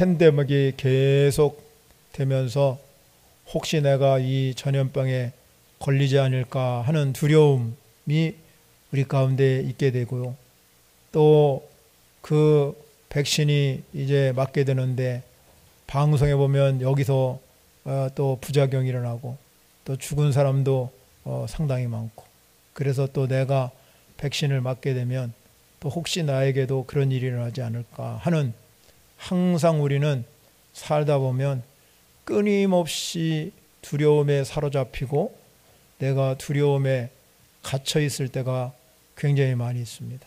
팬데믹이 계속 되면서 혹시 내가 이 전염병에 걸리지 않을까 하는 두려움이 우리 가운데 있게 되고요. 또 그 백신이 이제 맞게 되는데 방송에 보면 여기서 또 부작용이 일어나고 또 죽은 사람도 상당히 많고, 그래서 또 내가 백신을 맞게 되면 또 혹시 나에게도 그런 일이 일어나지 않을까 하는, 항상 우리는 살다 보면 끊임없이 두려움에 사로잡히고 내가 두려움에 갇혀 있을 때가 굉장히 많이 있습니다.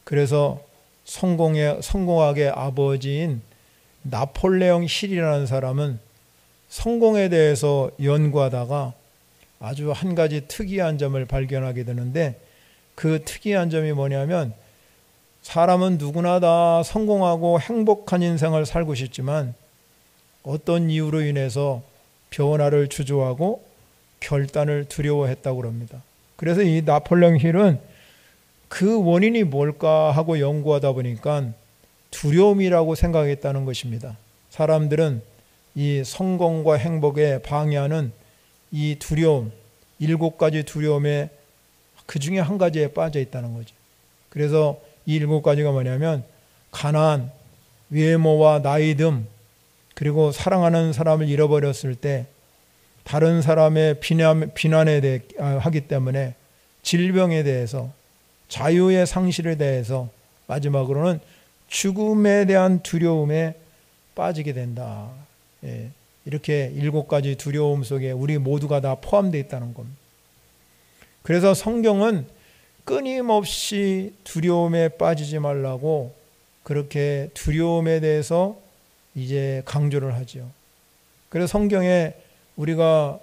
그래서 성공학의 아버지인 나폴레옹 힐이라는 사람은 성공에 대해서 연구하다가 아주 한 가지 특이한 점을 발견하게 되는데, 그 특이한 점이 뭐냐면, 사람은 누구나 다 성공하고 행복한 인생을 살고 싶지만 어떤 이유로 인해서 변화를 주저하고 결단을 두려워했다고 합니다. 그래서 이 나폴레옹 힐은 그 원인이 뭘까 하고 연구하다 보니까 두려움이라고 생각했다는 것입니다. 사람들은 이 성공과 행복에 방해하는 이 두려움, 7가지 두려움에 그 중에 한 가지에 빠져 있다는 거죠. 그래서 이 7가지가 뭐냐면 가난, 외모와 나이듦, 그리고 사랑하는 사람을 잃어버렸을 때 다른 사람의 비난에 하기 때문에, 질병에 대해서, 자유의 상실에 대해서, 마지막으로는 죽음에 대한 두려움에 빠지게 된다. 이렇게 7가지 두려움 속에 우리 모두가 다 포함되어 있다는 겁니다. 그래서 성경은 끊임없이 두려움에 빠지지 말라고 그렇게 두려움에 대해서 이제 강조를 하죠. 그래서 성경에 우리가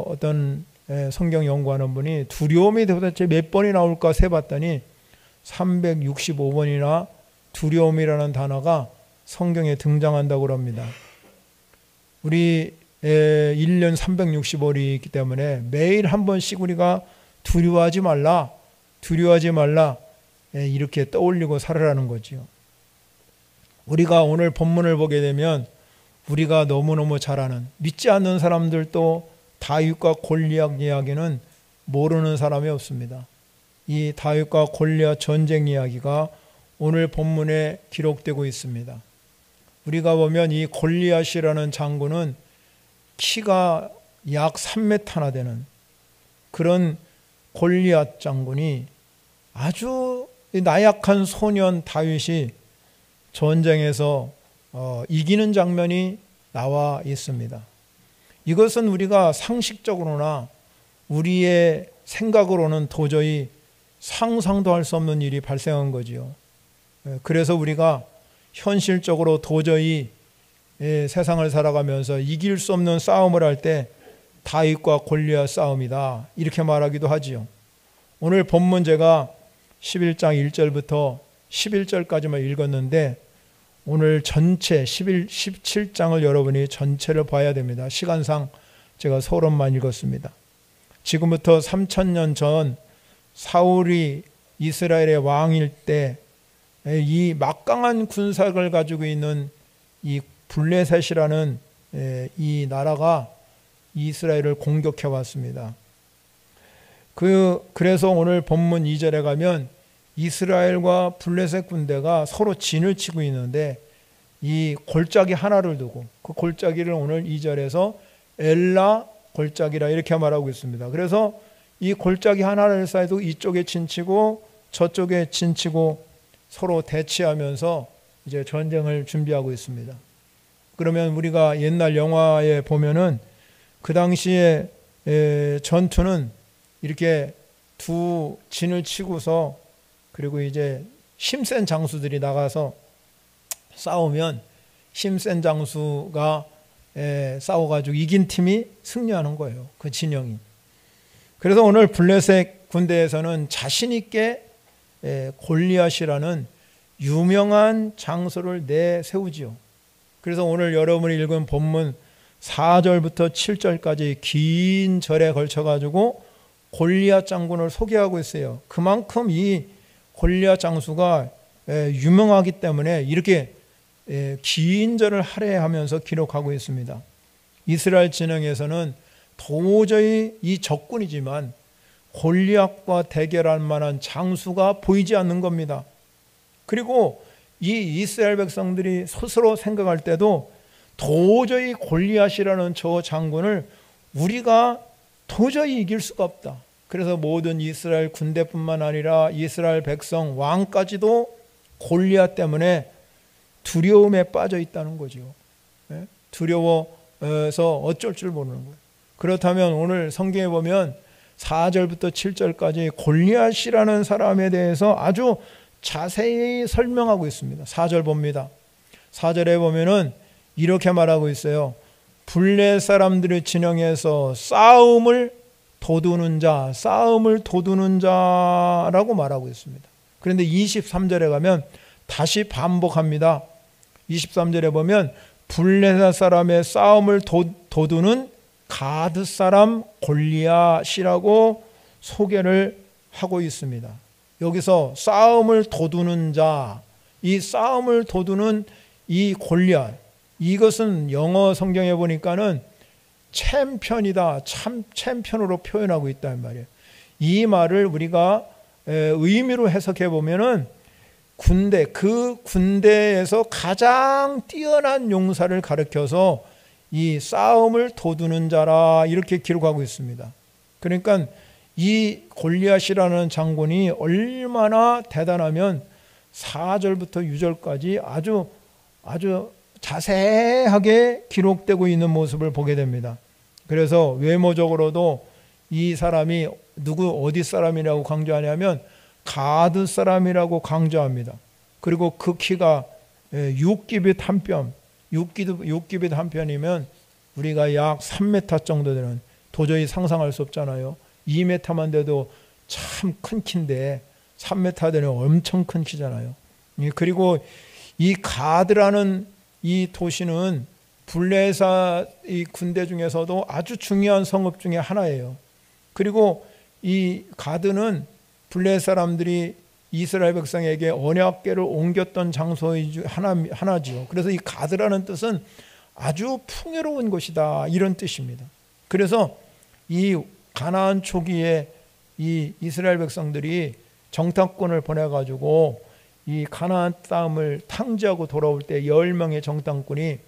어떤 성경 연구하는 분이 두려움이 도대체 몇 번이 나올까 세봤더니 365번이나 두려움이라는 단어가 성경에 등장한다고 합니다. 우리 1년 365일이 있기 때문에 매일 한 번씩 우리가 두려워하지 말라 이렇게 떠올리고 살아라는 거죠. 우리가 오늘 본문을 보게 되면 우리가 너무너무 잘 아는, 믿지 않는 사람들도 다윗과 골리앗 이야기는 모르는 사람이 없습니다. 이 다윗과 골리앗 전쟁 이야기가 오늘 본문에 기록되고 있습니다. 우리가 보면 이 골리앗이라는 장군은 키가 약 3m나 되는 그런 골리앗 장군이 아주 나약한 소년 다윗이 전쟁에서 이기는 장면이 나와 있습니다. 이것은 우리가 상식적으로나 우리의 생각으로는 도저히 상상도 할 수 없는 일이 발생한 거지요. 그래서 우리가 현실적으로 도저히 세상을 살아가면서 이길 수 없는 싸움을 할 때 다윗과 골리앗 싸움이다 이렇게 말하기도 하지요. 오늘 본문 제가 11장 1절부터 11절까지만 읽었는데 오늘 전체 17장을 여러분이 전체를 봐야 됩니다. 시간상 제가 서론만 읽었습니다. 지금부터 3000년 전 사울이 이스라엘의 왕일 때 이 막강한 군사력을 가지고 있는 이 블레셋이라는 이 나라가 이스라엘을 공격해 왔습니다. 그래서 오늘 본문 2절에 가면 이스라엘과 블레셋 군대가 서로 진을 치고 있는데 이 골짜기 하나를 두고 그 골짜기를 오늘 2절에서 엘라 골짜기라 이렇게 말하고 있습니다. 그래서 이 골짜기 하나를 쌓아도 이쪽에 진치고 저쪽에 진치고 서로 대치하면서 이제 전쟁을 준비하고 있습니다. 그러면 우리가 옛날 영화에 보면은 그 당시에 전투는 이렇게 두 진을 치고서 그리고 이제 힘센 장수들이 나가서 싸우면 힘센 장수가 싸워가지고 이긴 팀이 승리하는 거예요. 그 진영이. 그래서 오늘 블레셋 군대에서는 자신 있게 골리앗이라는 유명한 장소를 내세우지요. 그래서 오늘 여러분이 읽은 본문 4절부터 7절까지 긴 절에 걸쳐가지고 골리앗 장군을 소개하고 있어요. 그만큼 이 골리앗 장수가 유명하기 때문에 이렇게 기인전을 할애하면서 기록하고 있습니다. 이스라엘 진영에서는 도저히 이 적군이지만 골리앗과 대결할 만한 장수가 보이지 않는 겁니다. 그리고 이 이스라엘 백성들이 스스로 생각할 때도 도저히 골리앗이라는 저 장군을 우리가 도저히 이길 수가 없다. 그래서 모든 이스라엘 군대뿐만 아니라 이스라엘 백성 왕까지도 골리앗 때문에 두려움에 빠져 있다는 거죠. 두려워서 어쩔 줄 모르는 거예요. 그렇다면 오늘 성경에 보면 4절부터 7절까지 골리앗이라는 사람에 대해서 아주 자세히 설명하고 있습니다. 4절 봅니다. 4절에 보면은 이렇게 말하고 있어요. 블레 사람들의 진영에서 싸움을 도두는 자라고 말하고 있습니다. 그런데 23절에 가면 다시 반복합니다. 23절에 보면 블레 사람의 싸움을 도두는 가드 사람 골리앗이라고 소개를 하고 있습니다. 여기서 싸움을 도두는 자, 이 싸움을 도두는 이 골리앗, 이것은 영어 성경에 보니까는 챔피언이다, 챔피언으로 표현하고 있단 말이에요. 이 말을 우리가 의미로 해석해 보면은 그 군대에서 가장 뛰어난 용사를 가리켜서 이 싸움을 도두는 자라 이렇게 기록하고 있습니다. 그러니까 이 골리앗이라는 장군이 얼마나 대단하면 4절부터 6절까지 아주 자세하게 기록되고 있는 모습을 보게 됩니다. 그래서 외모적으로도 이 사람이 어디 사람이라고 강조하냐면 가드 사람이라고 강조합니다. 그리고 그 키가 6기빗 한 뼘, 6기빗 한 뼘이면 우리가 약 3m 정도 되는, 도저히 상상할 수 없잖아요. 2m만 돼도 참 큰 키인데 3m 되는 엄청 큰 키잖아요. 그리고 이 가드라는 이 도시는 블레사 이 군대 중에서도 아주 중요한 성읍 중에 하나예요. 그리고 이 가드는 블레 사람들이 이스라엘 백성에게 언약궤를 옮겼던 장소 하나지요. 그래서 이 가드라는 뜻은 아주 풍요로운 곳이다, 이런 뜻입니다. 그래서 이 가나안 초기에 이 이스라엘 백성들이 정탐꾼을 보내가지고 이 가나안 땅을 탕지하고 돌아올 때 10명의 정탐꾼이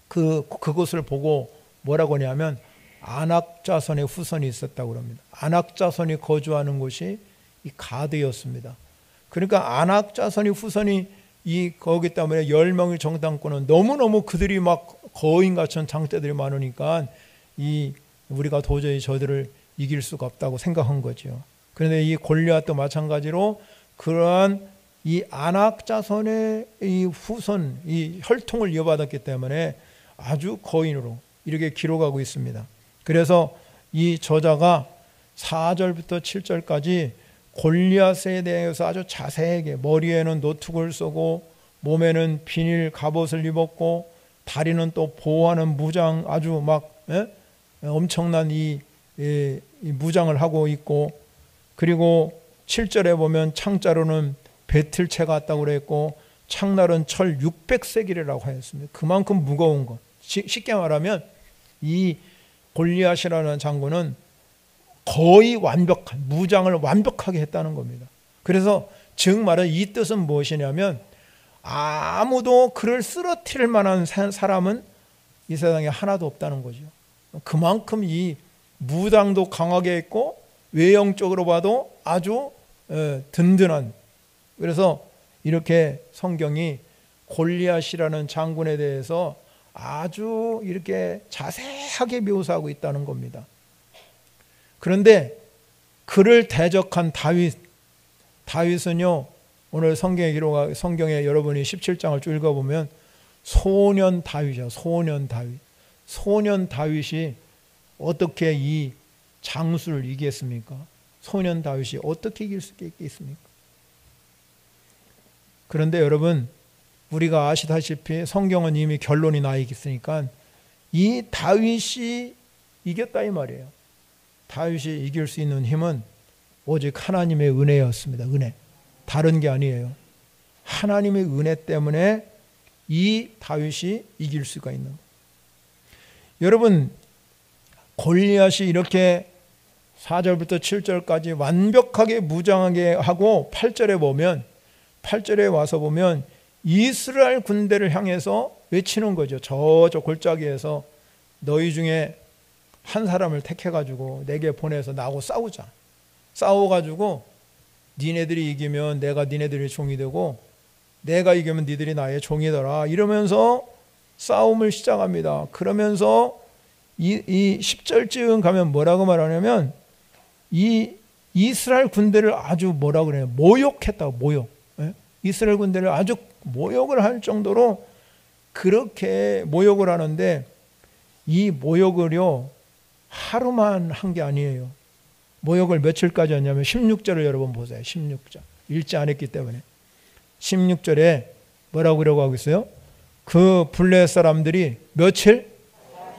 그곳을 보고 뭐라고 하냐면 아낙 자손의 후손이 있었다고 합니다. 아낙 자손이 거주하는 곳이 이 가드였습니다. 그러니까 아낙 자손이 후손이 거기 때문에 10명의 정탐꾼은 너무너무 그들이 막 거인같은 장대들이 많으니까 우리가 도저히 저들을 이길 수가 없다고 생각한 거죠. 그런데 이 골리앗도 마찬가지로 그러한 이 아낙 자손의 이 후손, 이 혈통을 이어받았기 때문에 아주 거인으로 이렇게 기록하고 있습니다. 그래서 이 저자가 4절부터 7절까지 골리앗에 대해서 아주 자세하게, 머리에는 노툭을 쓰고 몸에는 비닐 갑옷을 입었고 다리는 또 보호하는 무장, 아주 막 엄청난 이 무장을 하고 있고, 그리고 7절에 보면 창자로는 배틀채 같다고 그랬고 창날은 철 600세겔이라고 하였습니다. 그만큼 무거운 것. 쉽게 말하면 이 골리앗이라는 장군은 거의 완벽한 무장을 완벽하게 했다는 겁니다. 그래서 즉 말은 이 뜻은 무엇이냐면 아무도 그를 쓰러뜨릴 만한 사람은 이 세상에 하나도 없다는 거죠. 그만큼 이 무장도 강하게 했고 외형적으로 봐도 아주 든든한, 그래서 이렇게 성경이 골리앗이라는 장군에 대해서 아주 이렇게 자세하게 묘사하고 있다는 겁니다. 그런데 그를 대적한 다윗은요, 오늘 성경에 여러분이 17장을 쭉 읽어보면 소년 다윗이야. 소년 다윗이 어떻게 이 장수를 이겼습니까? 소년 다윗이 어떻게 이길 수 있겠습니까? 그런데 여러분, 우리가 아시다시피 성경은 이미 결론이 나 있으니까 이 다윗이 이겼다 이 말이에요. 다윗이 이길 수 있는 힘은 오직 하나님의 은혜였습니다. 은혜. 다른 게 아니에요. 하나님의 은혜 때문에 이 다윗이 이길 수가 있는 거예요. 여러분, 골리앗이 이렇게 4절부터 7절까지 완벽하게 무장하게 하고 8절에 와서 보면 이스라엘 군대를 향해서 외치는 거죠. 저쪽 골짜기에서 너희 중에 한 사람을 택해가지고 내게 보내서 나하고 싸우자. 싸워가지고 니네들이 이기면 내가 니네들의 종이 되고 내가 이기면 니들이 나의 종이더라. 이러면서 싸움을 시작합니다. 그러면서 이 10절쯤 가면 뭐라고 말하냐면 이 이스라엘 군대를 아주 뭐라고 그래요? 모욕했다고. 모욕. 이스라엘 군대를 아주 모욕을 할 정도로 그렇게 모욕을 하는데 이 모욕을요 하루만 한 게 아니에요. 모욕을 며칠까지 했냐면 16절을 여러분 보세요. 16절. 읽지 않았기 때문에 16절에 뭐라고 그러고 하고 있어요? 그 블레셋 사람들이 며칠?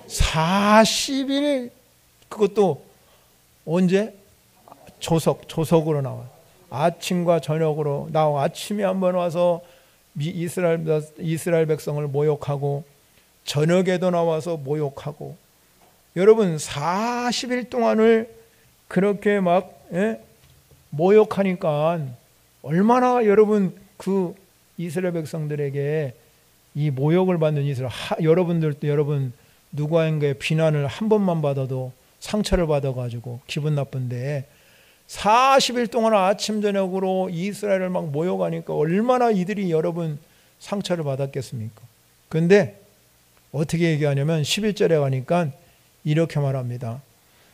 40일. 그것도 언제? 조석으로 나와요. 아침과 저녁으로 나와. 아침에 한번 와서 이스라엘 백성을 모욕하고 저녁에도 나와서 모욕하고. 여러분 40일 동안을 그렇게 막 모욕하니까 얼마나 여러분 그 이스라엘 백성들에게 이 모욕을 받는 이스라엘, 여러분들도 여러분 누구인가의 비난을 한 번만 받아도 상처를 받아가지고 기분 나쁜데 40일 동안 아침 저녁으로 이스라엘을 막 모욕하니까 얼마나 이들이 여러분 상처를 받았겠습니까? 그런데 어떻게 얘기하냐면 11절에 가니까 이렇게 말합니다.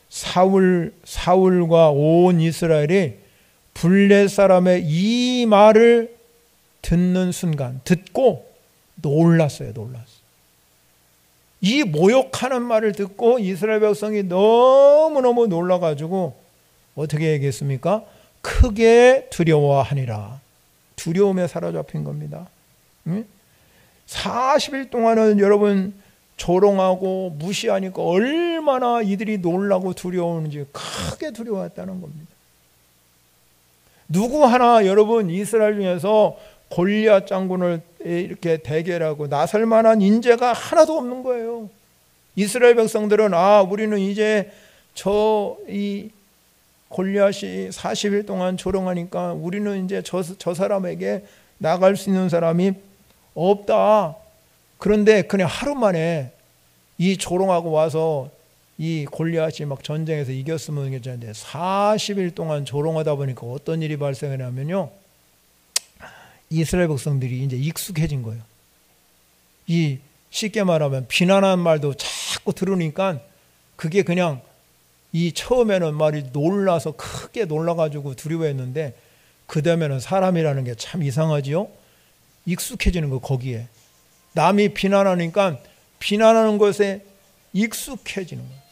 사울과 온 이스라엘이 블레 사람의 이 말을 듣는 순간 듣고 놀랐어요. 이 모욕하는 말을 듣고 이스라엘 백성이 너무너무 놀라가지고 어떻게 얘기했습니까? 크게 두려워하니라. 두려움에 사로잡힌 겁니다. 40일 동안은 여러분 조롱하고 무시하니까 얼마나 이들이 놀라고 두려우는지 크게 두려워했다는 겁니다. 누구 하나 여러분 이스라엘 중에서 골리앗 장군을 이렇게 대결하고 나설 만한 인재가 하나도 없는 거예요. 이스라엘 백성들은 우리는 이제 이 골리앗이 40일 동안 조롱하니까 우리는 이제 저 사람에게 나갈 수 있는 사람이 없다. 그런데 그냥 하루 만에 이 조롱하고 와서 이 골리앗이 막 전쟁에서 이겼으면 괜찮은데 40일 동안 조롱하다 보니까 어떤 일이 발생하냐면요. 이스라엘 백성들이 이제 익숙해진 거예요. 이 쉽게 말하면 비난하는 말도 자꾸 들으니까 그게 그냥 이 처음에는 말이 놀라서 크게 놀라가지고 두려워했는데 그 다음에는 사람이라는 게 참 이상하지요. 익숙해지는 거 거기에. 남이 비난하니까 비난하는 것에 익숙해지는 거예요.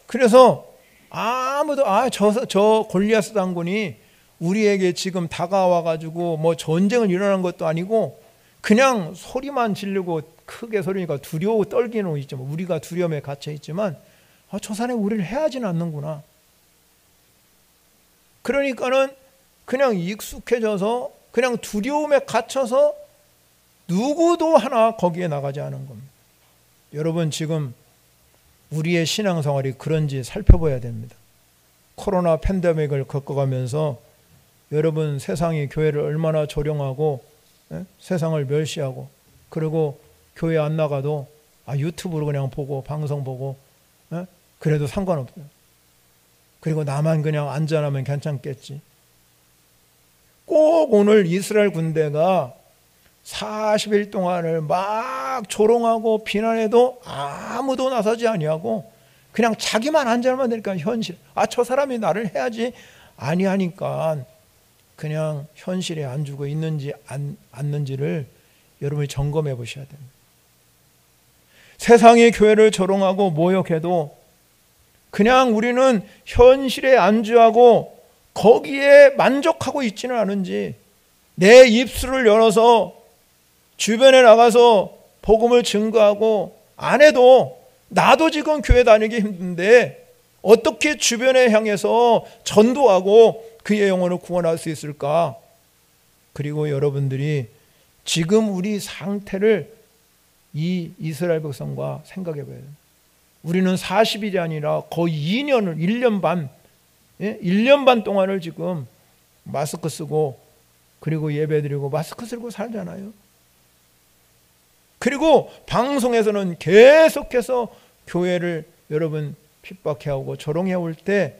그래서 아무도 저 골리앗 장군이 우리에게 지금 다가와가지고 뭐 전쟁을 일어나는 것도 아니고 그냥 소리만 지르고 크게 소리니까 두려워 떨기는 있죠. 우리가 두려움에 갇혀 있지만 저 사람이 우리를 해하지는 않는구나. 그러니까는 그냥 익숙해져서 그냥 두려움에 갇혀서 누구도 하나 거기에 나가지 않은 겁니다. 여러분 지금 우리의 신앙생활이 그런지 살펴봐야 됩니다. 코로나 팬데믹을 겪어가면서 여러분 세상이 교회를 얼마나 조롱하고 세상을 멸시하고 그리고 교회 안 나가도 유튜브로 그냥 보고 방송 보고 그래도 상관없어요. 그리고 나만 그냥 안전하면 괜찮겠지. 꼭 오늘 이스라엘 군대가 40일 동안을 막 조롱하고 비난해도 아무도 나서지 아니하고 그냥 자기만 안전하면 되니까 현실. 저 사람이 나를 해야지 아니하니까 그냥 현실에 안주고 있는지 않는지를 여러분이 점검해 보셔야 됩니다. 세상의 교회를 조롱하고 모욕해도 그냥 우리는 현실에 안주하고 거기에 만족하고 있지는 않은지 내 입술을 열어서 주변에 나가서 복음을 증거하고 안 해도 나도 지금 교회 다니기 힘든데 어떻게 주변에 향해서 전도하고 그의 영혼을 구원할 수 있을까? 그리고 여러분들이 지금 우리 상태를 이 이스라엘 백성과 생각해 봐야 돼요. 우리는 40일이 아니라 거의 2년을 1년 반 1년 반 동안을 지금 마스크 쓰고 그리고 예배드리고 마스크 쓰고 살잖아요. 그리고 방송에서는 계속해서 교회를 여러분 핍박해오고 조롱해올 때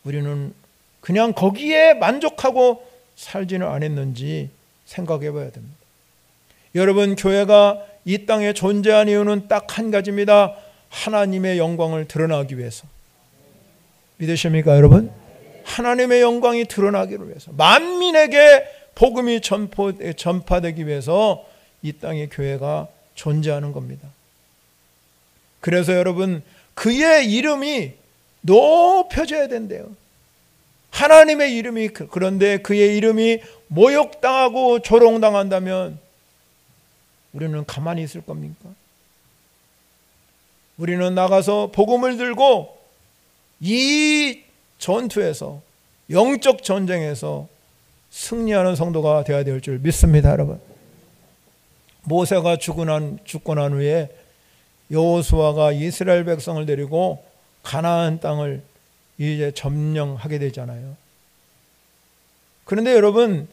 우리는 그냥 거기에 만족하고 살지는 않았는지 생각해 봐야 됩니다. 여러분, 교회가 이 땅에 존재한 이유는 딱 한 가지입니다. 하나님의 영광을 드러나기 위해서. 믿으십니까 여러분? 하나님의 영광이 드러나기를 위해서, 만민에게 복음이 전파되기 위해서 이 땅에 교회가 존재하는 겁니다. 그래서 여러분, 그의 이름이 높여져야 된대요. 하나님의 이름이. 그런데 그의 이름이 모욕당하고 조롱당한다면 우리는 가만히 있을 겁니까? 우리는 나가서 복음을 들고 이 전투에서, 영적 전쟁에서 승리하는 성도가 되어야 될 줄 믿습니다, 여러분. 모세가 죽고 난 후에 여호수아가 이스라엘 백성을 데리고 가나안 땅을 이제 점령하게 되잖아요. 그런데 여러분,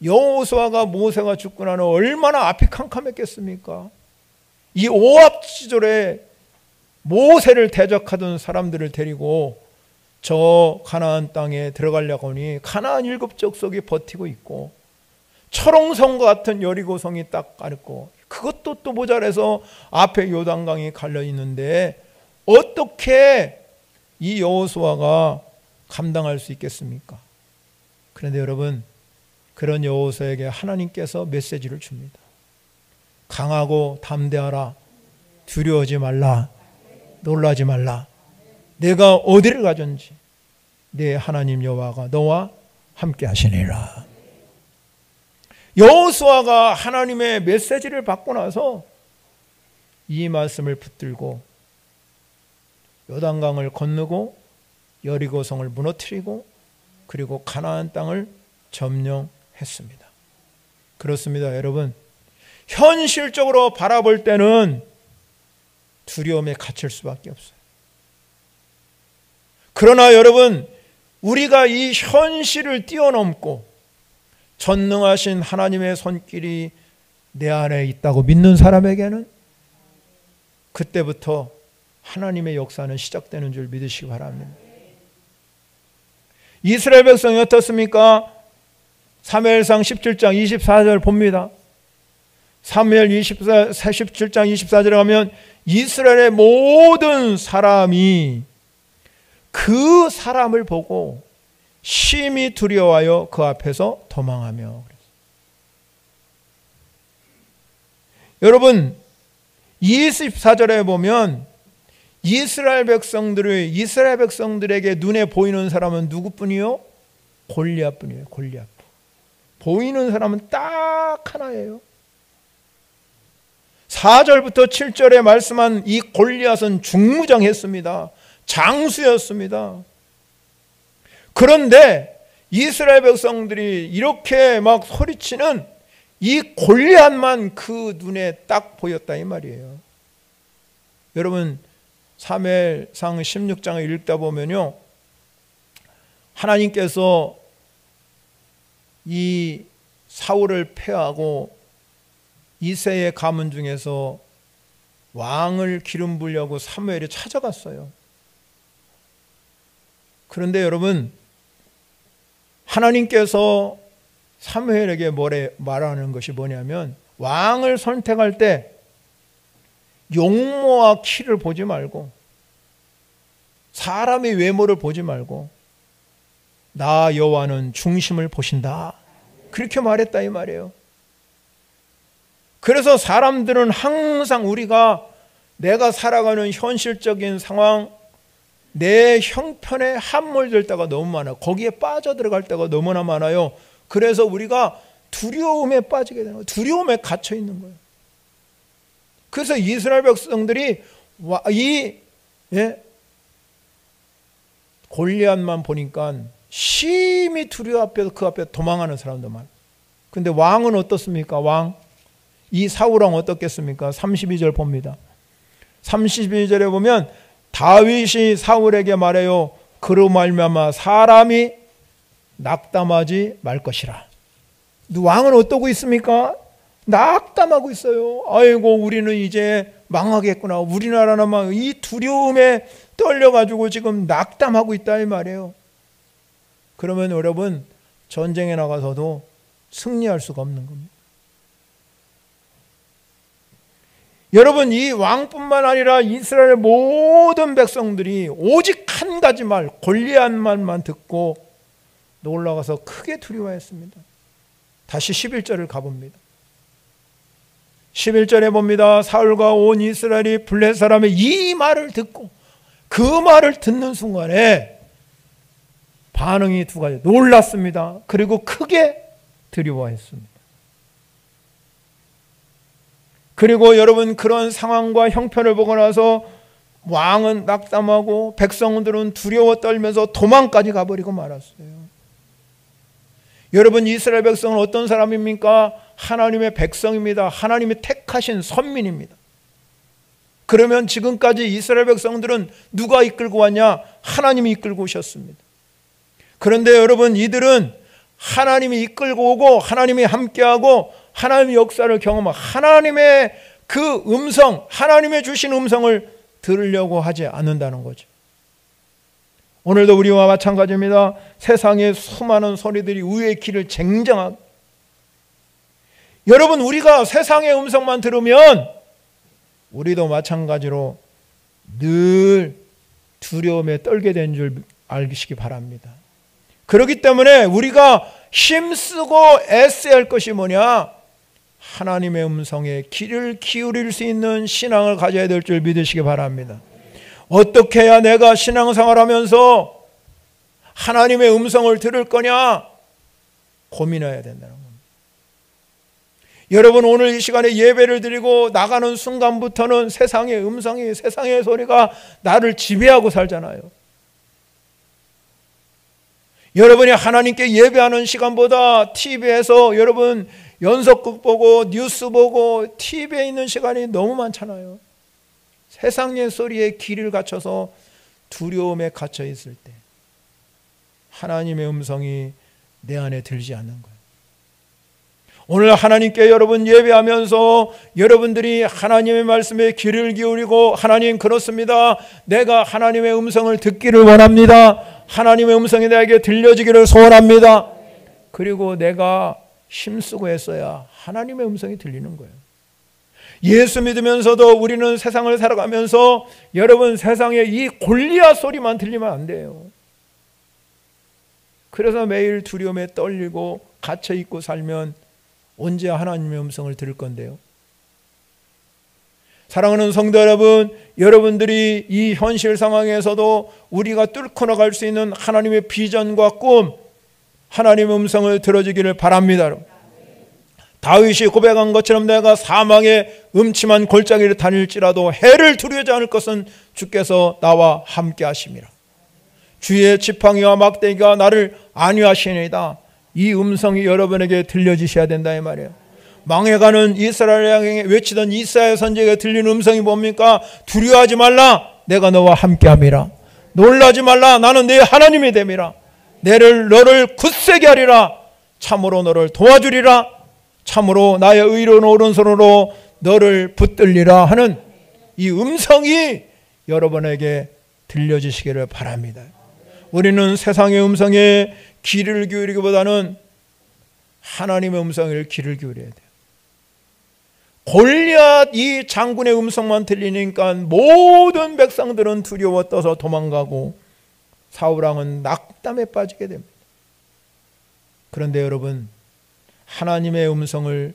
여호수아가 모세가 죽고 나는 얼마나 앞이 캄캄했겠습니까? 이 오합 시절에 모세를 대적하던 사람들을 데리고 저 가나안 땅에 들어가려고 하니 가나안 7족속이 버티고 있고 철옹성과 같은 여리고성이 딱 있고 그것도 또 모자라서 앞에 요단강이 갈려 있는데 어떻게 이 여호수아가 감당할 수 있겠습니까? 그런데 여러분, 그런 여호수아에게 하나님께서 메시지를 줍니다. 강하고 담대하라. 두려워하지 말라. 놀라지 말라. 내가 어디를 가든지 내 하나님 여호와가 너와 함께 하시니라. 여호수아가 하나님의 메시지를 받고 나서 이 말씀을 붙들고 요단강을 건너고 여리고성을 무너뜨리고 그리고 가나안 땅을 점령했습니다. 그렇습니다, 여러분. 현실적으로 바라볼 때는 두려움에 갇힐 수밖에 없어요. 그러나 여러분, 우리가 이 현실을 뛰어넘고 전능하신 하나님의 손길이 내 안에 있다고 믿는 사람에게는 그때부터 하나님의 역사는 시작되는 줄 믿으시기 바랍니다. 이스라엘 백성이 어떻습니까? 사무엘상 17장 24절 봅니다. 사무엘 17장 24절에 가면 이스라엘의 모든 사람이 그 사람을 보고 심히 두려워하여 그 앞에서 도망하며. 여러분, 24절에 보면 이스라엘 백성들에게 눈에 보이는 사람은 누구뿐이요? 골리앗뿐이에요. 골리앗. 보이는 사람은 딱 하나예요. 4절부터 7절에 말씀한 이 골리앗은 중무장했습니다. 장수였습니다. 그런데 이스라엘 백성들이 이렇게 막 소리치는 이 골리앗만 그 눈에 딱 보였다 이 말이에요. 여러분, 사무엘상 16장을 읽다 보면요, 하나님께서 이 사울을 패하고 이새의 가문 중에서 왕을 기름 부으려고 사무엘이 찾아갔어요. 그런데 여러분, 하나님께서 사무엘에게 말하는 것이 뭐냐면, 왕을 선택할 때 용모와 키를 보지 말고 사람의 외모를 보지 말고 나 여호와는 중심을 보신다, 그렇게 말했다 이 말이에요. 그래서 사람들은 항상 내가 살아가는 현실적인 상황, 내 형편에 함몰될 때가 너무 많아요. 거기에 빠져들어갈 때가 너무나 많아요. 그래서 우리가 두려움에 빠지게 되는 거예요. 두려움에 갇혀 있는 거예요. 그래서 이스라엘 백성들이 골리앗만 보니까 심히 두려워 앞에서 그 앞에 도망하는 사람도 많아요. 근데 왕은 어떻습니까? 왕. 이 사울왕 어떻겠습니까? 32절 봅니다. 32절에 보면 다윗이 사울에게 말해요. 그로 말미암아 사람이 낙담하지 말 것이라. 왕은 어떠고 있습니까? 낙담하고 있어요. 아이고 우리는 이제 망하겠구나. 우리나라는 막 이 두려움에 떨려가지고 지금 낙담하고 있다 이 말이에요. 그러면 여러분 전쟁에 나가서도 승리할 수가 없는 겁니다. 여러분 이 왕뿐만 아니라 이스라엘 모든 백성들이 오직 한 가지 말 골리앗 말만 듣고 놀라가서 크게 두려워했습니다. 다시 11절을 가봅니다. 11절에 봅니다. 사울과 온 이스라엘이 블레셋 사람의 이 말을 듣고 그 말을 듣는 순간에 반응이 두 가지. 놀랐습니다. 그리고 크게 두려워했습니다. 그리고 여러분 그런 상황과 형편을 보고 나서 왕은 낙담하고 백성들은 두려워 떨면서 도망까지 가버리고 말았어요. 여러분 이스라엘 백성은 어떤 사람입니까? 하나님의 백성입니다. 하나님이 택하신 선민입니다. 그러면 지금까지 이스라엘 백성들은 누가 이끌고 왔냐? 하나님이 이끌고 오셨습니다. 그런데 여러분 이들은 하나님이 이끌고 오고 하나님이 함께하고 하나님의 역사를 경험하고 하나님의 그 음성, 하나님의 주신 음성을 들으려고 하지 않는다는 거죠. 오늘도 우리와 마찬가지입니다. 세상의 수많은 소리들이 우리의 길을 쟁쟁하게. 여러분 우리가 세상의 음성만 들으면 우리도 마찬가지로 늘 두려움에 떨게 된 줄 알시기 바랍니다. 그렇기 때문에 우리가 힘쓰고 애써야 할 것이 뭐냐? 하나님의 음성에 귀를 기울일 수 있는 신앙을 가져야 될 줄 믿으시기 바랍니다. 어떻게 해야 내가 신앙생활하면서 하나님의 음성을 들을 거냐? 고민해야 된다는 겁니다. 여러분 오늘 이 시간에 예배를 드리고 나가는 순간부터는 세상의 음성이 세상의 소리가 나를 지배하고 살잖아요. 여러분이 하나님께 예배하는 시간보다 TV에서 여러분 연속극 보고 뉴스 보고 TV에 있는 시간이 너무 많잖아요. 세상의 소리에 귀를 갖춰서 두려움에 갇혀 있을 때 하나님의 음성이 내 안에 들지 않는 거예요. 오늘 하나님께 여러분 예배하면서 여러분들이 하나님의 말씀에 귀를 기울이고 하나님 그렇습니다. 내가 하나님의 음성을 듣기를 원합니다. 하나님의 음성이 내게 들려지기를 소원합니다. 그리고 내가 힘쓰고 했어야 하나님의 음성이 들리는 거예요. 예수 믿으면서도 우리는 세상을 살아가면서 여러분 세상에 이 골리앗 소리만 들리면 안 돼요. 그래서 매일 두려움에 떨리고 갇혀 있고 살면 언제 하나님의 음성을 들을 건데요? 사랑하는 성도 여러분, 여러분들이 이 현실 상황에서도 우리가 뚫고 나갈 수 있는 하나님의 비전과 꿈, 하나님의 음성을 들어주기를 바랍니다. 다윗이 고백한 것처럼 내가 사망의 음침한 골짜기를 다닐지라도 해를 두려워하지 않을 것은 주께서 나와 함께 하심이라. 주의 지팡이와 막대기가 나를 안위하시니이다. 이 음성이 여러분에게 들려지셔야 된다 이 말이에요. 망해가는 이스라엘을 향해 외치던 이사야 선지자에게 들리는 음성이 뭡니까? 두려워하지 말라. 내가 너와 함께함이라. 놀라지 말라. 나는 네 하나님이 됨이라. 너를 굳세게 하리라. 참으로 너를 도와주리라. 참으로 나의 의로운 오른손으로 너를 붙들리라 하는 이 음성이 여러분에게 들려지시기를 바랍니다. 우리는 세상의 음성에 귀를 기울이기보다는 하나님의 음성에 귀를 기울여야 돼요. 골리앗 이 장군의 음성만 들리니까 모든 백성들은 두려워 떠서 도망가고 사울왕은 낙담에 빠지게 됩니다. 그런데 여러분 하나님의 음성을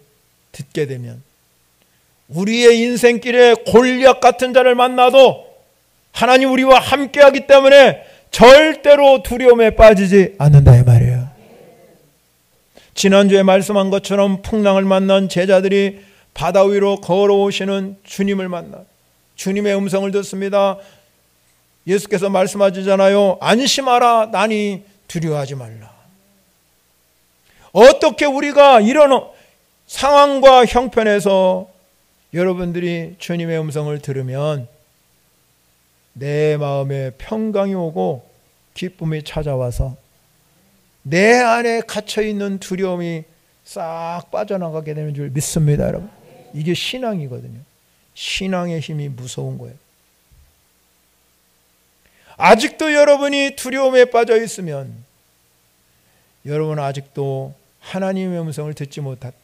듣게 되면 우리의 인생길에 골리앗 같은 자를 만나도 하나님 우리와 함께하기 때문에 절대로 두려움에 빠지지 않는다 이 말이에요. 지난주에 말씀한 것처럼 풍랑을 만난 제자들이 바다 위로 걸어오시는 주님을 만나 주님의 음성을 듣습니다. 예수께서 말씀하시잖아요. 안심하라. 나니 두려워하지 말라. 어떻게 우리가 이런 상황과 형편에서 여러분들이 주님의 음성을 들으면 내 마음에 평강이 오고 기쁨이 찾아와서 내 안에 갇혀있는 두려움이 싹 빠져나가게 되는 줄 믿습니다, 여러분. 이게 신앙이거든요. 신앙의 힘이 무서운 거예요. 아직도 여러분이 두려움에 빠져 있으면 여러분은 아직도 하나님의 음성을 듣지 못했다.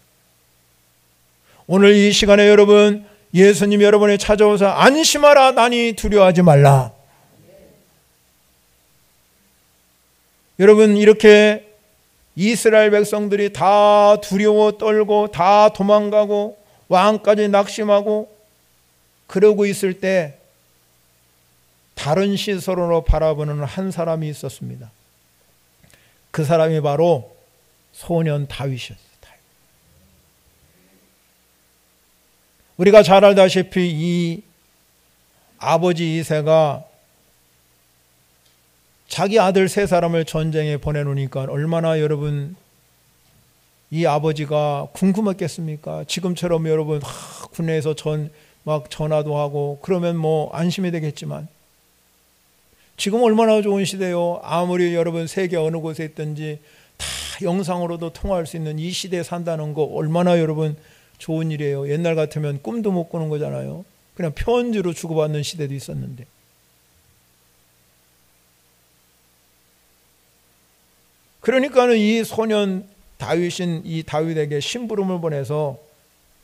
오늘 이 시간에 여러분, 예수님 여러분이 찾아오서 안심하라, 나니 두려워하지 말라. 여러분, 이렇게 이스라엘 백성들이 다 두려워 떨고 다 도망가고 왕까지 낙심하고 그러고 있을 때 다른 시선으로 바라보는 한 사람이 있었습니다. 그 사람이 바로 소년 다윗이었어요. 우리가 잘 알다시피 이 아버지 이새가 자기 아들 세 사람을 전쟁에 보내놓으니까 얼마나 여러분 이 아버지가 궁금했겠습니까? 지금처럼 여러분 군내에서 막 전화도 하고 그러면 뭐 안심이 되겠지만 지금 얼마나 좋은 시대요. 아무리 여러분 세계 어느 곳에 있든지 다 영상으로도 통화할 수 있는 이 시대에 산다는 거 얼마나 여러분 좋은 일이에요. 옛날 같으면 꿈도 못 꾸는 거잖아요. 그냥 편지로 주고받는 시대도 있었는데. 그러니까는 이 소년 다윗인 이 다윗에게 심부름을 보내서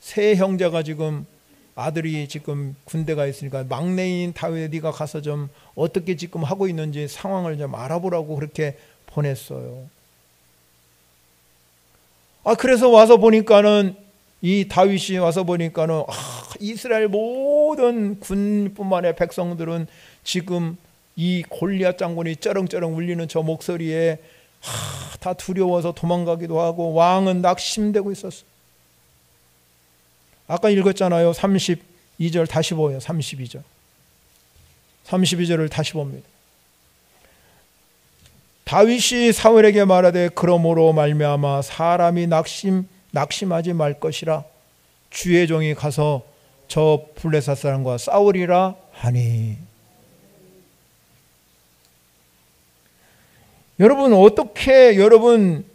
세 형제가 지금 아들이 지금 군대가 있으니까 막내인 다윗 네가 가서 좀 어떻게 지금 하고 있는지 상황을 좀 알아보라고 그렇게 보냈어요. 그래서 와서 보니까는 이 다윗이 와서 보니까는 이스라엘 모든 군뿐만 아니라 백성들은 지금 이 골리앗 장군이 쩌렁쩌렁 울리는 저 목소리에 다 두려워서 도망가기도 하고 왕은 낙심되고 있었어. 아까 읽었잖아요. 32절 다시 보여요. 32절을 다시 봅니다. 다윗이 사울에게 말하되 그러므로 말미암아 사람이 낙심하지 말 것이라 주의 종이 가서 저 블레셋 사람과 싸우리라 하니. 여러분 어떻게 여러분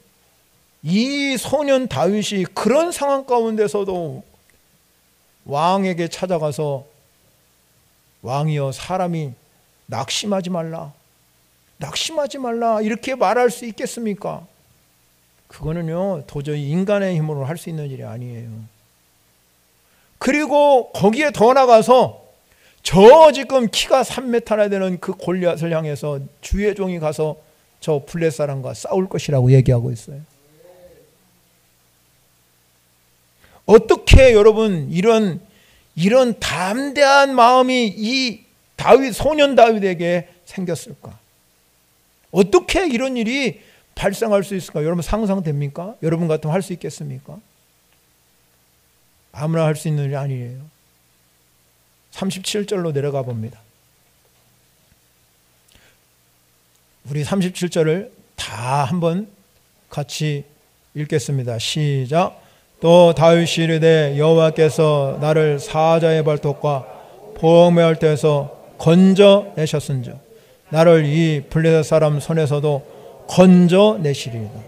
이 소년 다윗이 그런 상황 가운데서도 왕에게 찾아가서 왕이여 사람이 낙심하지 말라 이렇게 말할 수 있겠습니까? 그거는요 도저히 인간의 힘으로 할 수 있는 일이 아니에요. 그리고 거기에 더 나가서 저 지금 키가 3m나 되는 그 골리앗을 향해서 주의 종이 가서 저 블레셋 사람과 싸울 것이라고 얘기하고 있어요. 어떻게 여러분 이런 담대한 마음이 이 소년 다윗에게 생겼을까? 어떻게 이런 일이 발생할 수 있을까? 여러분 상상됩니까? 여러분 같으면 할 수 있겠습니까? 아무나 할 수 있는 일이 아니에요. 37절로 내려가 봅니다. 우리 37절을 다 한번 같이 읽겠습니다. 시작. 또 다윗이 이르되 여호와께서 나를 사자의 발톱과 보호매할 때에서 건져내셨은즉 나를 이 블레셋 사람 손에서도 건져내시리이다.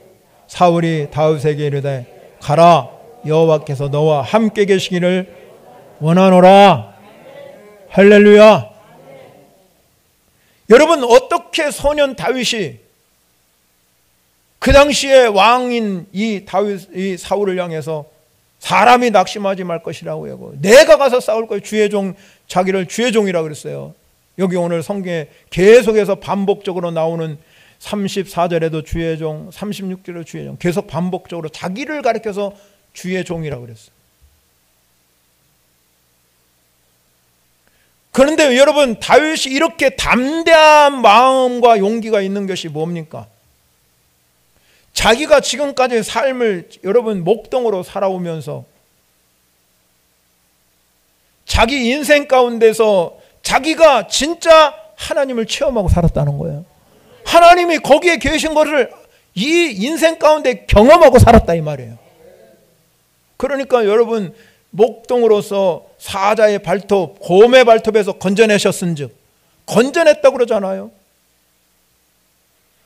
사울이 다윗에게 이르되 가라 여호와께서 너와 함께 계시기를 원하노라. 할렐루야. 여러분 어떻게 소년 다윗이 그 당시에 왕인 이 사울을 향해서 사람이 낙심하지 말 것이라고 하고 내가 가서 싸울 거야. 자기를 주의 종이라고 그랬어요. 여기 오늘 성경에 계속해서 반복적으로 나오는 34절에도 주의 종, 36절에도 주의 종, 계속 반복적으로 자기를 가리켜서 주의 종이라고 그랬어요. 그런데 여러분 다윗이 이렇게 담대한 마음과 용기가 있는 것이 뭡니까? 자기가 지금까지 삶을 여러분 목동으로 살아오면서 자기 인생 가운데서 자기가 진짜 하나님을 체험하고 살았다는 거예요. 하나님이 거기에 계신 것을 이 인생 가운데 경험하고 살았다 이 말이에요. 그러니까 여러분 목동으로서 사자의 발톱, 곰의 발톱에서 건져내셨은즉, 건져냈다고 그러잖아요.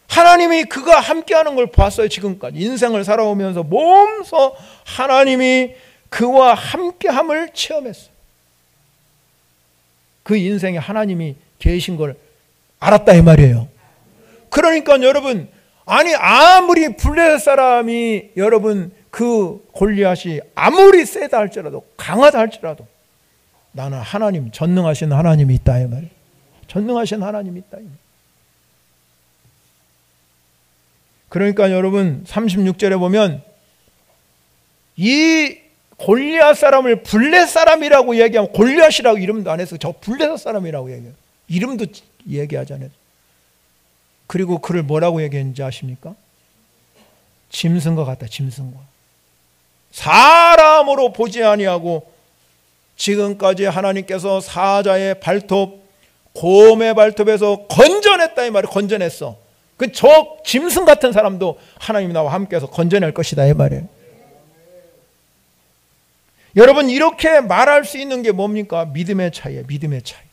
하나님이 그가 함께하는 걸 봤어요. 지금까지 인생을 살아오면서 몸소 하나님이 그와 함께함을 체험했어요. 그 인생에 하나님이 계신 걸 알았다 이 말이에요. 그러니까 여러분, 아니 아무리 블레셋 사람이 여러분 그 골리앗이 아무리 세다 할지라도, 강하다 할지라도, 나는 하나님, 전능하신 하나님이 있다 이 말이에요. 전능하신 하나님이 있다. 그러니까 여러분 36절에 보면 이 골리앗 사람을 블레셋 사람이라고 얘기하면, 골리앗이라고 이름도 안 해서 저 블레셋 사람이라고 얘기해요. 이름도 얘기하지 않아요. 그리고 그를 뭐라고 얘기했는지 아십니까? 짐승과 같다. 짐승과. 사람으로 보지 아니하고 지금까지 하나님께서 사자의 발톱, 곰의 발톱에서 건져냈다 이 말이에요. 건져냈어. 그 저 짐승 같은 사람도 하나님이 나와 함께해서 건져낼 것이다 이 말이에요. 여러분, 이렇게 말할 수 있는 게 뭡니까? 믿음의 차이예요. 믿음의 차이.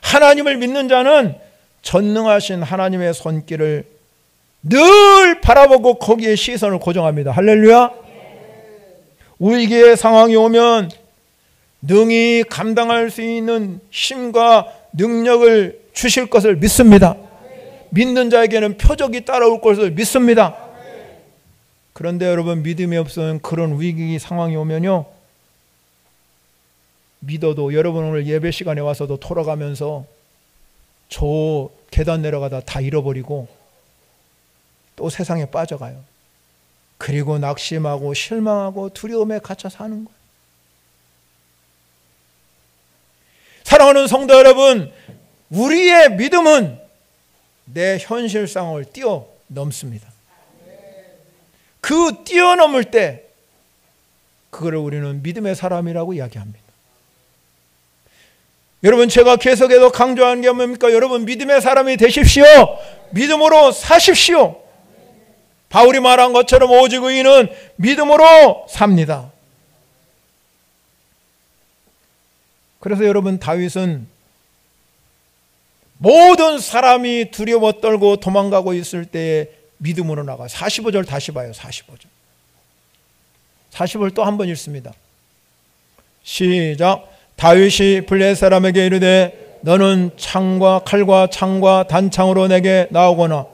하나님을 믿는 자는 전능하신 하나님의 손길을 늘 바라보고 거기에 시선을 고정합니다. 할렐루야. 위기의 상황이 오면 능히 감당할 수 있는 힘과 능력을 주실 것을 믿습니다. 믿는 자에게는 표적이 따라올 것을 믿습니다. 그런데 여러분, 믿음이 없으면 그런 위기 상황이 오면요, 믿어도 여러분 오늘 예배 시간에 와서도 돌아가면서 저 계단 내려가다 다 잃어버리고 또 세상에 빠져가요. 그리고 낙심하고 실망하고 두려움에 갇혀 사는 거예요. 사랑하는 성도 여러분, 우리의 믿음은 내 현실 상황을 뛰어넘습니다. 그 뛰어넘을 때 그거를 우리는 믿음의 사람이라고 이야기합니다. 여러분, 제가 계속해서 강조하는 게 뭡니까? 여러분, 믿음의 사람이 되십시오. 믿음으로 사십시오. 바울이 말한 것처럼 오직 의인은 믿음으로 삽니다. 그래서 여러분, 다윗은 모든 사람이 두려워 떨고 도망가고 있을 때에 믿음으로 나가. 45절 다시 봐요. 45절. 45절 또 한 번 읽습니다. 시작. 다윗이 블레셋 사람에게 이르되 너는 창과 칼과 창과 단창으로 내게 나오거나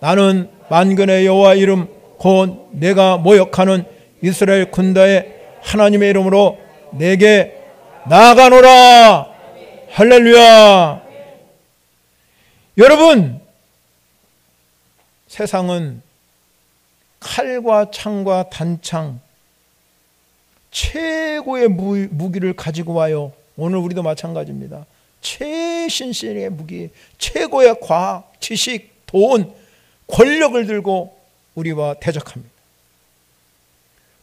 나는 만군의 여호와 이름 곧 내가 모욕하는 이스라엘 군대의 하나님의 이름으로 내게 나아가노라. 할렐루야. 여러분, 세상은 칼과 창과 단창, 최고의 무기를 가지고 와요. 오늘 우리도 마찬가지입니다. 최신식의 무기, 최고의 과학, 지식, 돈, 권력을 들고 우리와 대적합니다.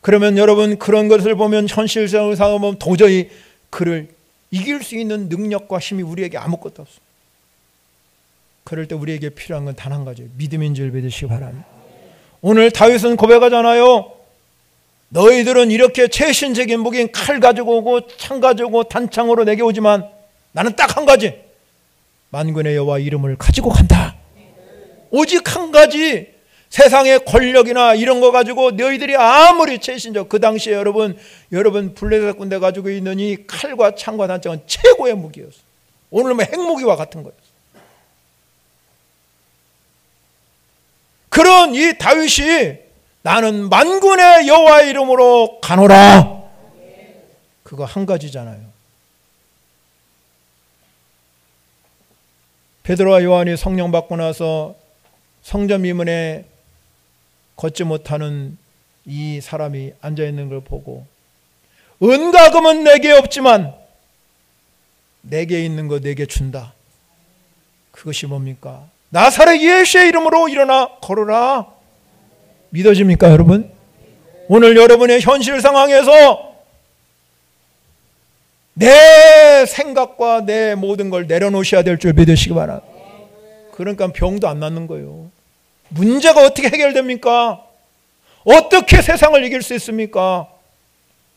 그러면 여러분, 그런 것을 보면 현실적으로 생각하면 도저히 그를 이길 수 있는 능력과 힘이 우리에게 아무것도 없습니다. 그럴 때 우리에게 필요한 건 단 한 가지예요. 믿음인 줄 믿으시기 바랍니다. 오늘 다윗은 고백하잖아요. 너희들은 이렇게 최신적인 무기인 칼 가지고 오고 창 가지고 오고 단창으로 내게 오지만 나는 딱 한 가지, 만군의 여호와 이름을 가지고 간다. 오직 한 가지. 세상의 권력이나 이런 거 가지고 너희들이 아무리 최신적, 그 당시에 여러분 블레셋 군대 가지고 있는 이 칼과 창과 단창은 최고의 무기였어요. 오늘 뭐 핵무기와 같은 거였어요. 그런 이 다윗이 나는 만군의 여호와의 이름으로 가노라. 그거 한 가지잖아요. 베드로와 요한이 성령 받고 나서 성전 미문에 걷지 못하는 이 사람이 앉아있는 걸 보고 은과 금은 내게 없지만 내게 있는 거 내게 준다. 그것이 뭡니까? 나사렛 예수의 이름으로 일어나 걸어라. 믿어집니까 여러분? 오늘 여러분의 현실 상황에서 내 생각과 내 모든 걸 내려놓으셔야 될 줄 믿으시기 바랍니다. 그러니까 병도 안 낫는 거예요. 문제가 어떻게 해결됩니까? 어떻게 세상을 이길 수 있습니까?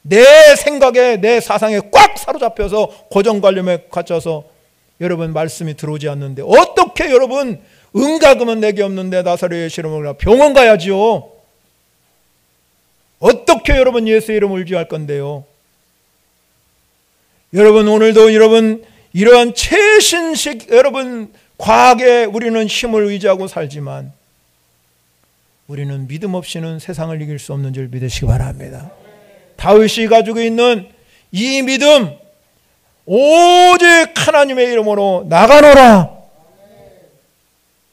내 생각에, 내 사상에 꽉 사로잡혀서 고정관념에 갇혀서 여러분 말씀이 들어오지 않는데 어떻게 여러분 은가금은 내게 없는데 나사로의 시름을 병원 가야지요. 어떻게 여러분 예수 이름을 의지할 건데요? 여러분 오늘도 여러분 이러한 최신식 여러분 과학에 우리는 힘을 의지하고 살지만 우리는 믿음 없이는 세상을 이길 수 없는 줄 믿으시기 바랍니다. 다윗이 가지고 있는 이 믿음, 오직 하나님의 이름으로 나가노라.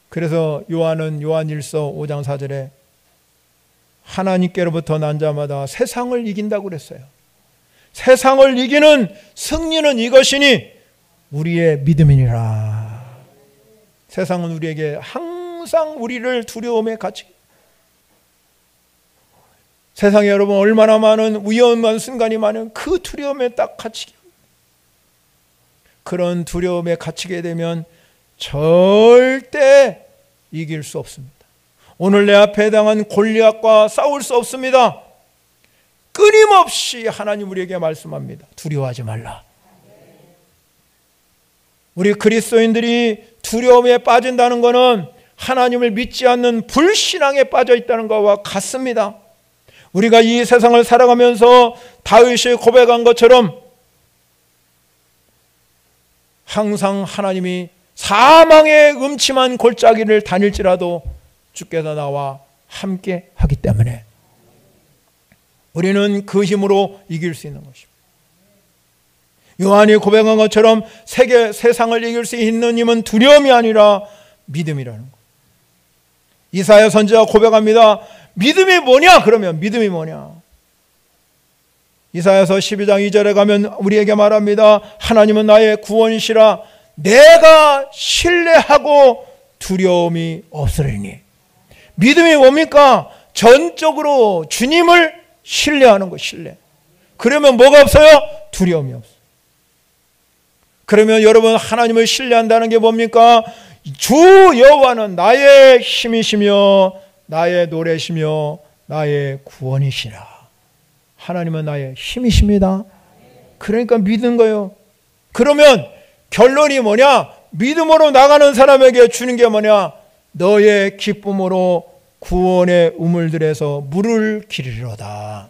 그래서 요한은 요한일서 5장 4절에 하나님께로부터 난 자마다 세상을 이긴다고 그랬어요. 세상을 이기는 승리는 이것이니 우리의 믿음이니라. 세상은 우리에게 항상 우리를 두려움에 갇히게, 세상에 여러분 얼마나 많은 위험한 순간이 많은 그 두려움에 딱 갇히게, 그런 두려움에 갇히게 되면 절대 이길 수 없습니다. 오늘 내 앞에 당한 골리앗과 싸울 수 없습니다. 끊임없이 하나님 우리에게 말씀합니다. 두려워하지 말라. 우리 그리스도인들이 두려움에 빠진다는 것은 하나님을 믿지 않는 불신앙에 빠져 있다는 것과 같습니다. 우리가 이 세상을 살아가면서 다윗이 고백한 것처럼 항상 하나님이 사망의 음침한 골짜기를 다닐지라도 주께서 나와 함께 하기 때문에 우리는 그 힘으로 이길 수 있는 것입니다. 요한이 고백한 것처럼 세상을 이길 수 있는 힘은 두려움이 아니라 믿음이라는 것. 이사야 선지자가 고백합니다. 믿음이 뭐냐? 그러면 믿음이 뭐냐? 이사야서 12장 2절에 가면 우리에게 말합니다. 하나님은 나의 구원이시라 내가 신뢰하고 두려움이 없으리니. 믿음이 뭡니까? 전적으로 주님을 신뢰하는 것, 신뢰. 그러면 뭐가 없어요? 두려움이 없어요. 그러면 여러분 하나님을 신뢰한다는 게 뭡니까? 주 여호와는 나의 힘이시며 나의 노래시며 나의 구원이시라. 하나님은 나의 힘이십니다. 그러니까 믿는 거예요. 그러면 결론이 뭐냐? 믿음으로 나가는 사람에게 주는 게 뭐냐? 너의 기쁨으로 구원의 우물들에서 물을 기르리로다.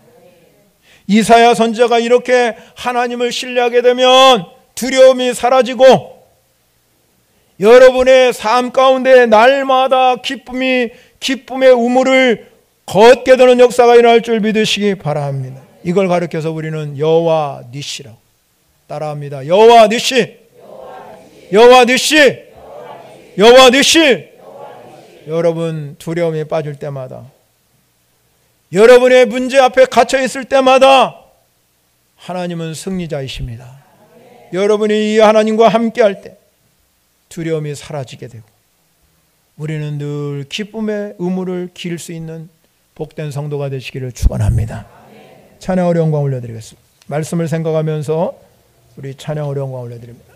이사야 선지자가 이렇게 하나님을 신뢰하게 되면 두려움이 사라지고 여러분의 삶 가운데 날마다 기쁨의 우물을 걷게 되는 역사가 일어날 줄 믿으시기 바랍니다. 이걸 가르쳐서 우리는 여호와 니시라고 따라합니다. 여호와 니시, 여호와 니시, 여호와 니시. 여러분 두려움에 빠질 때마다, 여러분의 문제 앞에 갇혀 있을 때마다 하나님은 승리자이십니다. 여러분이 이 하나님과 함께할 때 두려움이 사라지게 되고 우리는 늘 기쁨의 우물을 기를 수 있는 복된 성도가 되시기를 축원합니다. 찬양으로 영광 올려드리겠습니다. 말씀을 생각하면서 우리 찬양으로 영광 올려드립니다.